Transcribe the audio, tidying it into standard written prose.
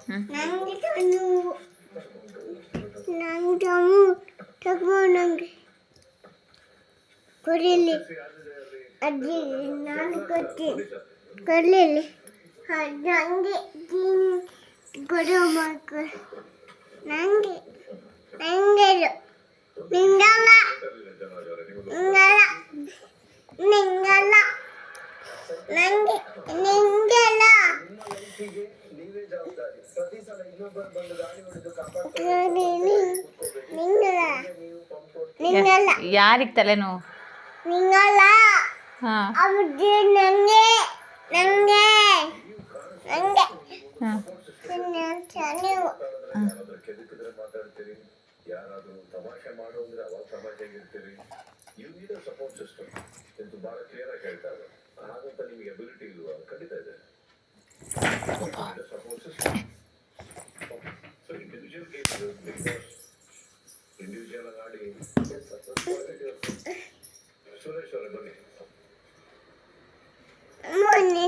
ಹ್ಞೂ ನಂಗೆ ಕೊಡಲಿ ಅಜ್ಜಿ ನಾನು ಕೊಡ್ತೀನಿ ಕೊಡಲಿಲ್ಲ ನನಗೆ ಕೊಡೋ ಮಕ್ಕಳು ನನಗೆ ನಂಗೆಲ್ಲ ನಿಂಗಲ್ಲ ನಿಂಗಲ್ಲ ನಿಂಗಲ್ಲ ನಂಗೆ ನಿಂಗೆಲ್ಲ ನಿಂಗಲ್ಲ ನಿಂಗಲ್ಲ ಯಾರಿಗೆ ತಲೆನೋವು? ನಿಂಗಲ್ಲ ಹಾಂ ಅಜ್ಜಿ ನಂಗೆ ನಂಗೆ ನಂಗೆ ಹಾಂ ನೀವು ಯಾರಾದರೂ ತಮಾಷೆ ಮಾಡು ಅಂದ್ರೆ ಅವಾಗ ತಮಾಷೆಗಿರ್ತೀರಿ. You need a support system ಎಂದು ಬಹಳ ಕ್ಲಿಯರ್ ಆಗಿ ಹೇಳ್ತಾರೆ. ಹಾಗಂತ ನಿಮಗೆ ಅಬಿಲಿಟಿ ಇಲ್ವಾ? ಖಂಡಿತ ಇದೆ. Support system so individual case big boss individual ಆಗಿ ಆಡಿ ಸುರೇಶ್ ಅವರೇ ಬನ್ನಿ. ಮೊನ್ನೆ